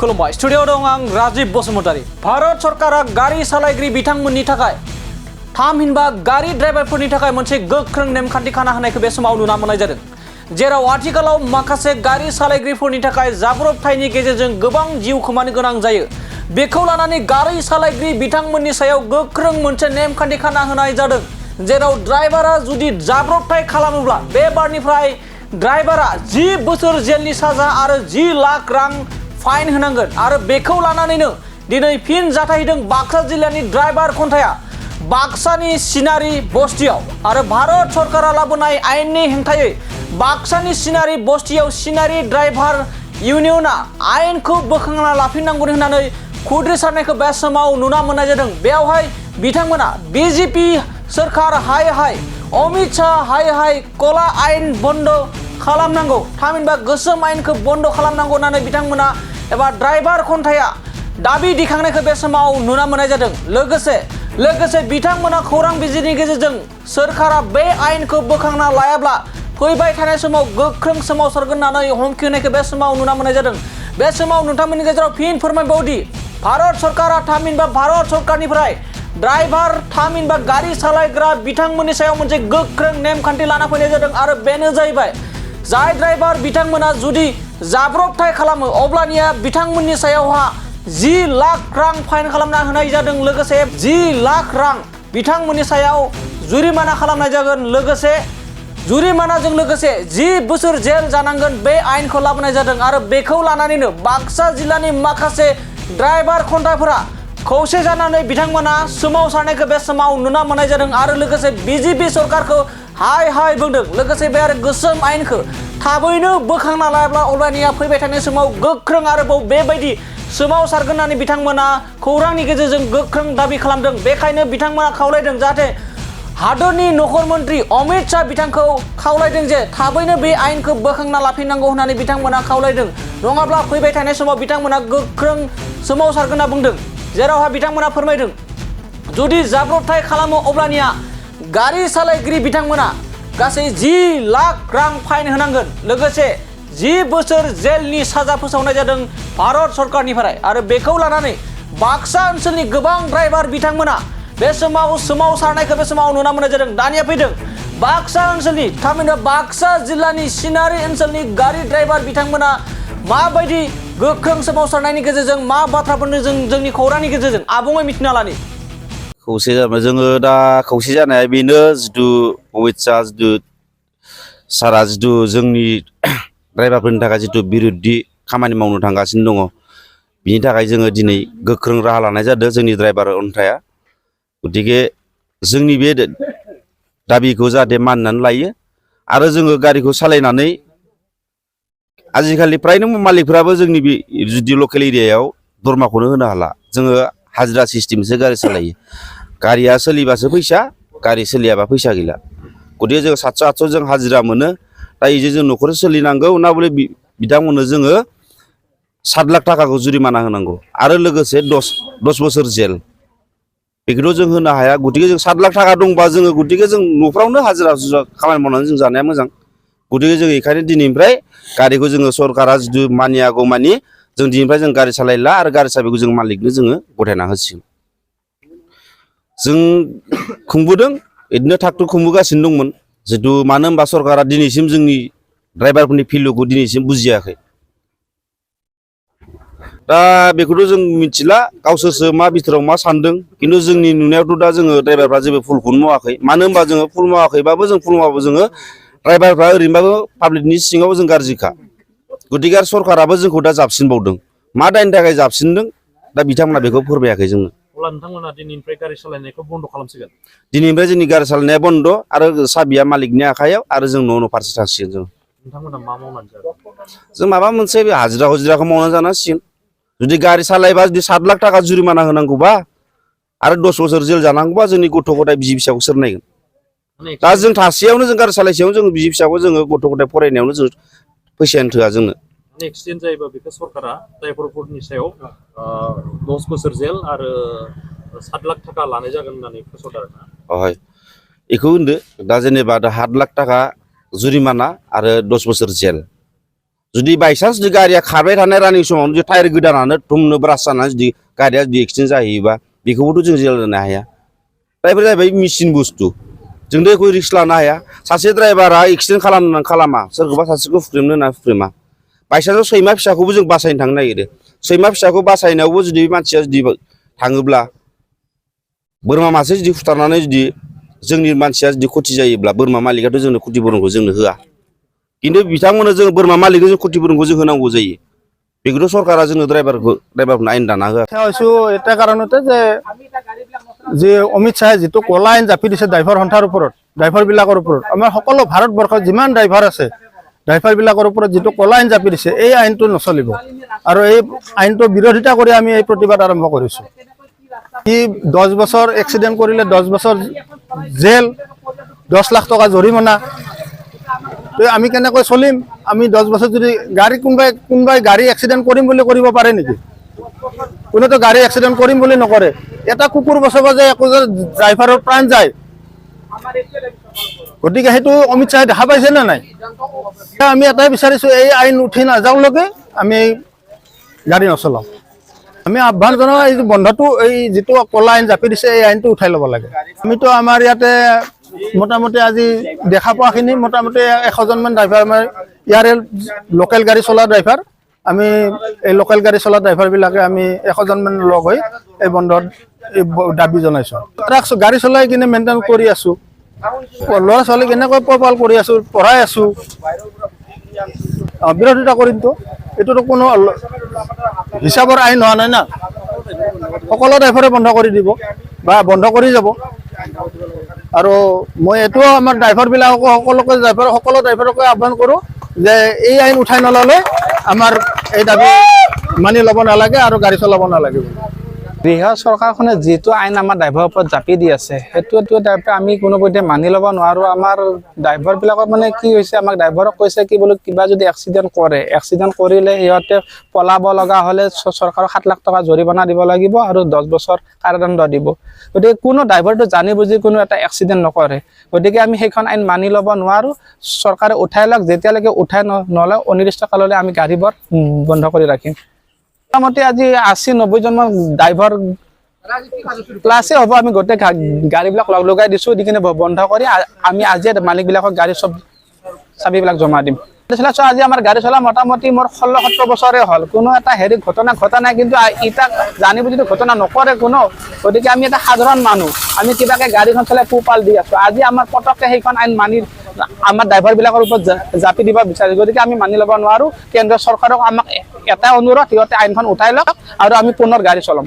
खुलुमबाय स्टुडियोआव दं आं राजीव बसुमतारी। भारत सरकारा गारि सालायगिरि बिथांमोननि थाखाय थामहिनबा गारि ड्राइभारफोरनि थाखाय मोनसे गोख्रों नेमखान्थि खाना होनायखौ बे समाव नुना मोननाय जादों, जेराव आथिखालाव माखासे गारि सालायगिरिफोरनि थाखाय जाब्रबथायनि गेजेरजों गोबां जिउ खोमानो गोनां जायो। बेखौ लानानै गारि सालायगिरि बिथांमोननि सायाव गोख्रों मोनसे नेमखान्थि खाना होनाय जादों, जेराव ड्राइभारा जुदि जाब्रबथाय खालामोब्ला बे बारनिफ्राय ड्राइभारा 10 बोसोर जेलनि साजा आरो 10 लाख रां फाइन होनांगोन। आरो बेखौ लानानैनो दिनै फिन जाथायदों बाक्सा जिल्लानि ड्राइभार खन्थाया बाक्सानि सिनारि बस्तियाव। आरो भारत सरकारा लाबोनाय आयेननि हेंथायै बाक्सानि सिनारि बस्तियाव सिनारि ड्राइभार इउनियना आयेनखौ बोखांना लाफिननांगौ होननानै खुद्रिसारनायखौ बे समाव नुना मोननाय जादों। बेवहाय बिथांमोना बीजेपी सोरखार हाय हाय, अमित शाह हाय हाय कला आयेन बन्द खालामनांगौ, थामहिनबा गोसोम आयेनखौ बन्द खालामनांगौ होननानै बिथांमोना एबा ड्राइभार खन्थाया दाबि दिखांनायखौ बे समाव नुना मोननाय जादों। लोगोसे बिथांमोना खौरां बिजिरनि गेजेरजों सोरखारा बे आयेनखौ बोखांना लायाब्ला फैबाय थानाय समाव गोख्रों सोमावसारगोन होननानै हुमखि होनायखौ बे समाव नुना मोननाय जादों। बे समाव नोंथांमोननि गेजेराव फिन फोरमायबावदि भारत सरकारा थामहिनबा भारत सरकारनिफ्राय ड्राइभार थामहिनबा गारि सालायग्रा बिथांमोननि सायाव मोनसे गोख्रों नेमखान्थि लाना फैनाय जादों। आरो बेनो जाहैबाय, जाय ड्राइभार बिथांमोना जुदि जाब्रबथाय खालामो अब्लानिया बिथांमोननि सायावहा 10 लाख रां फाइन खालामना होनाय जादों। लोगोसे 10 लाख रां बिथांमोननि सायाव जुरिमाना खालामनाय जागोन। लोगोसे जुरिमानाजों लोगोसे 10 बोसोर जेल जानांगोन बे आयेनखौ लाबोनाय जादों। आरो बेखौ लानानैनो बाक्सा जिल्लानि माखासे ड्राइभार खन्थाफोरा खौसे जानानै बिथांमोना सोमावसारनायखौ बे समाव नुना मोननाय जादों। आरो लोगोसे बीजेपी सरकारखौ हाय हाय बुंदों। लोगोसे बे आरो गोसोम आयेनखौ थाबैनो बोखांना लायाब्ला अब्लानिया फैबाय थानाय समाव गोख्रों आरोबाव बेबायदि सोमावसारगोन होननानै बिथांमोना खौरांनि गेजेरजों गोख्रों दाबि खालामदों। बेखायनो बिथांमोना खावलायदों, जाहाथे हादरनि नखर मन्त्रि अमित शाह बिथांखौ खावलायदों जे थाबैनो बे आयेनखौ बोखांना लाफिननांगौ होननानै बिथांमोना खावलायदों। नङाब्ला फैबाय थानाय समाव बिथांमोना गोख्रों सोमावसारगोन होनना बुंदों, जेरावहा बिथांमोना फोरमायदों जुदि जाब्रबथाय खालामो अब्लानिया गारि सालायगिरि बिथांमोना गासै 10 लाख रां फाइन होनांगोन। लोगोसे 10 बोसोर जेलनि साजा फोसावनाय जादों भारत सरकारनिफ्राय। आरो बेखौ लानानै बाक्सा ओनसोलनि गोबां ड्राइभार बिथांमोना बे समाव सोमावसारनायखौ बे समाव नुना मोननाय जादों। दानिया फैदों बाक्सा ओनसोलनि थामहिनबा बाक्सा जिल्लानि सिनारि ओनसोलनि गारि ड्राइभार बिथांमोना माबायदि गोख्रों सोमावसारनायनि गेजेरजों मा बाथ्राफोरनो जों जोंनि खौरांनि गेजेरजों आबुङै मिथिना लानि। खौसे जाबाय जोङो दा खौसे जानाया बेनो, जिथु अमित शाह जिथु सारा जिथु जोंनि ड्राइभारफोरनि थाखाय जिथु बिरुद्दि खामानि मावनो थांगासिनो दङ, बिनि थाखाय जोङो दिनै गोख्रों राहा लानाय जादों जोंनि ड्राइभार खन्थाया। गतिके जोंनि बे दाबिखौ जाहाथे मानिनानै लायो। आरो जोङो गारिखौ सालायनानै आजिखालि फ्रायनो मालिकफ्राबो जोंनि बे जुदि लकेल एरियायाव दरमाखौनो होनो हाला, जोङो हाजिरा सिस्टेमसो गारि सालायो। गारिया सोलिबासो फैसा, गारि सोलियाबा फैसा गैला। गतिके जों 700-800 जों हाजिरा मोनो, दा इजों जों न'खर सोलिनांगौ ना बले बिथांमोननो जोङो 7 लाख थाखाखौ जुरिमाना होनांगौ आरो लोगोसे 10 बोसोर जेल, बेखौथ' जों होनो हाया। गतिके जों 7 लाख थाखा दंबा जोङो गतिके जों न'फ्रावनो हाजिरा खामानि मावनानै जों जानाया मोजां। गतिके जों बेखायनो दिनैनिफ्राय गारिखौ जोङो सरकारा जिथु मानियागौ मानि जों दिनैनिफ्राय जों गारि सालायला आरो गारि साबिखौ जों मालिकनो जोङो गथायना होसिगोन। जों खुंबोदों, बिदिनो थागथुग खुंबोगासिनो दंमोन। जिथु मानो होनबा सरकारा दिनैसिम जोंनि ड्राइभारफोरनि भेलुखौ दिनैसिम बुजियाखै। दा बेखौथ' जों मिथिला गावसोरसो मा बिथोराव मा सानदों, खिन्थु जोंनि नुनायावथ' दा जोङो ड्राइभारफ्रा जेबो फुलखौनो मावाखै। मानो होनबा जोङो फुल मावाखैबाबो जों फुल मावाबो जोङो ड्राइभारफ्रा ओरैनोबाबो पाब्लिकनि सिङाव जों गाज्रिखा। गतिके सरकाराबो जोंखौ दा जाबसिनबावदों। मा दायनि थाखाय जाबसिनदों दा बिथांमोना बेखौ फोरमायाखै जोंनो। अब्ला नोंथांमोना दिनैनिफ्राय गारि सालायनायखौ बन्द खालामसिगोन? दिनैनिफ्राय जोंनि गारि सालायनाया बन्द आरो साबिया मालिकनि आखायाव आरो जों न' फारसे थांसिगोन। जों नोंथांमोना मा मावनानै जागोन? जों माबा मोनसे हाजिराखौ मावनानै जानांसिगोन। जुदि गारि सालायबा जुदि 7 लाख थाखा जुरिमाना होनांगौबा आरो 10 बोसोर जेल जानांगौबा जोंनि गथ' गथाय बिसि फिसाखौ सोर नायगोन? दा जों थासेयावनो जों गारि सालायसेयावनो जों बिसि फिसाखौ जोङो गथ' गथाय फरायनायावनो जों फैसायानो थोआ जोंनो। एक्सिडेन्ट जायोबा बेखौ सरकारा ड्राइभारफोरनि सायाव 10 बोसोर जेल आरो 7 लाख थाखा लानाय जागोन होननानै फोसावदों आरोना। हय बेखौ होनदो दा जेनेबा 7 लाख थाखा जुरिमाना आरो 10 बोसोर जेल। जुदि बायसान्स जुदि गारिया खारबाय थानाय रानिं समावनो जुदि टायार गोदानानो थुमनो ब्रास जानानै जुदि गारिया जुदि एक्सिडेन्ट जाहैयोबा बेखौबोथ' जों जेल होनो हाया ड्राइभार जाहैबाय मेचिन बुस्थु जों दैखौ रिक्स लानो हाया सासे ड्राइभारा एक्सिडेन्ट खालामा सोरखौबा सासेखौ फुख्रेमनो होना फुख्रेमा बायसान्सआव सैमा फिसाखौबो जों बासायनो थांनो नागिरो सैमा फिसाखौ बासायनायावबो जुदि मानसिया जुदि थाङोब्ला बोरमा मासे जुदि फुथारनानै जुदि जोंनि मानसिया जुदि खथि जायोब्ला बोरमा मालिकाथ' जोंनो क्षतिपूरणखौ जोंनो होआ खिन्थु बिथांमोननो जों बोरमा मालिकनो जों क्षतिपूरणखौ जों होनांगौ जायो बेखौथ' सरकारा जोंनो ड्राइभारखौनो आइन दाना होआ এটা কাৰণতে যে অমিত শাহে যিটো কলা আইন জাপি দিছে ড্ৰাইভাৰ সন্থাৰ ওপৰত ড্ৰাইভাৰবিলাকৰ ওপৰত আমাৰ সকলো ভাৰতবৰ্ষত যিমান ড্ৰাইভাৰ আছে ড্ৰাইভাৰবিলাকৰ ওপৰত যিটো কলা আইন জাপি দিছে এই আইনটো নচলিব আৰু এই আইনটো বিৰোধিতা কৰি আমি এই প্ৰতিবাদ আৰম্ভ কৰিছোঁ কি 10 বছৰ এক্সিডেণ্ট কৰিলে 10 বছৰ জেল 10 লাখ টকা জৰিমনা তো আমি কেনেকৈ চলিম আমি 10 বছৰ যদি গাড়ী কোনবাই গাড়ী এক্সিডেণ্ট কৰিম বুলি কৰিব পাৰে নেকি কোনেতো গাড়ী এক্সিডেণ্ট কৰিম বুলি নকৰে এটা কুকুৰ বচাব যে একোজন ড্ৰাইভাৰৰ প্ৰাণ যায় গতিকে সেইটো অমিত শাহে দেখা পাইছে নে নাই আমি এটাই বিচাৰিছোঁ এই আইন উঠি নাযাওঁলৈকে আমি গাড়ী নচলাওঁ আমি আহ্বান জনাওঁ এই বন্ধটো এই যিটো কলা আইন জাপি দিছে এই আইনটো উঠাই ল'ব লাগে আমিতো আমাৰ ইয়াতে মোটামুটি আজি দেখা পোৱাখিনি মোটামুটি 100জনমান ড্ৰাইভাৰ আমাৰ ইয়াৰে লোকেল গাড়ী চলা ড্ৰাইভাৰ আমি এই লোকেল গাড়ী চলা ড্ৰাইভাৰবিলাকে আমি 100জনমান লগ হৈ এই বন্ধত দাবী জনাইছোঁ ট্ৰাক গাড়ী চলাই কিনে মেইনটেইন কৰি আছোঁ ল'ৰা ছোৱালীক এনেকৈ পোহপাল কৰি আছোঁ পঢ়াই আছোঁ বিৰোধিতা কৰিমতো এইটোতো কোনো হিচাপৰ আইন হোৱা নাই না সকলো ড্ৰাইভাৰে বন্ধ কৰি দিব বা বন্ধ কৰি যাব আৰু মই এইটোও আমাৰ ড্ৰাইভাৰবিলাকক সকলো ড্ৰাইভাৰকে আহ্বান কৰোঁ যে এই আইন উঠাই নল'লে আমাৰ এই দাবী মানি ল'ব নালাগে আৰু গাড়ী চলাব নালাগে বিহাৰ চৰকাৰখনে যিটো আইন আমাৰ ড্ৰাইভাৰৰ ওপৰত জাপি দি আছে সেইটো আমি কোনোপধ্যে মানি ল'ব নোৱাৰোঁ আমাৰ ড্ৰাইভাৰবিলাকৰ মানে কি হৈছে আমাক ড্ৰাইভাৰক কৈছে কি বোলো কিবা যদি এক্সিডেণ্ট কৰিলে সিহঁতে পলাব লগা হ'লে চৰকাৰক 7 লাখ টকা জৰিমনা দিব লাগিব আৰু 10 বছৰ কাৰাদণ্ড দিব গতিকে কোনো ড্ৰাইভাৰটো জানি বুজি কোনো এটা এক্সিডেণ্ট নকৰে গতিকে আমি সেইখন আইন মানি ল'ব নোৱাৰোঁ চৰকাৰে উঠাই লওক যেতিয়ালৈকে উঠাই নলয় অনিৰ্দিষ্ট কাললৈ আমি গাড়ীবোৰ বন্ধ কৰি ৰাখিম মোটামুটি আজি 80-90জনমান ড্ৰাইভাৰ প্লাছে হ'ব আমি গোটেই গাড়ীবিলাক লগাই দিছোঁ দি কিনে বন্ধ কৰি আমি আজি মালিকবিলাকক গাড়ী চব চাবিবিলাক জমা দিম আজি আমাৰ গাড়ী চলা মোটামুটি মোৰ 16-17 বছৰে হ'ল কোনো এটা ঘটনা ঘটা নাই কিন্তু ইটা জানি বুজি ঘটনা নকৰে কোনো গতিকে আমি এটা সাধাৰণ মানুহ আমি কিবাকে গাড়ীখন চলাই পোহপাল দি আছোঁ আজি আমাৰ পটককৈ সেইখন আইন মানি আমাৰ ড্ৰাইভাৰবিলাকৰ ওপৰত জাপি দিব বিচাৰিছোঁ গতিকে আমি মানি ল'ব নোৱাৰোঁ কেন্দ্ৰীয় চৰকাৰক আমাক এটা অনুৰোধ সিহঁতে আইনখন উঠাই লওক আৰু আমি পুনৰ গাড়ী চলাম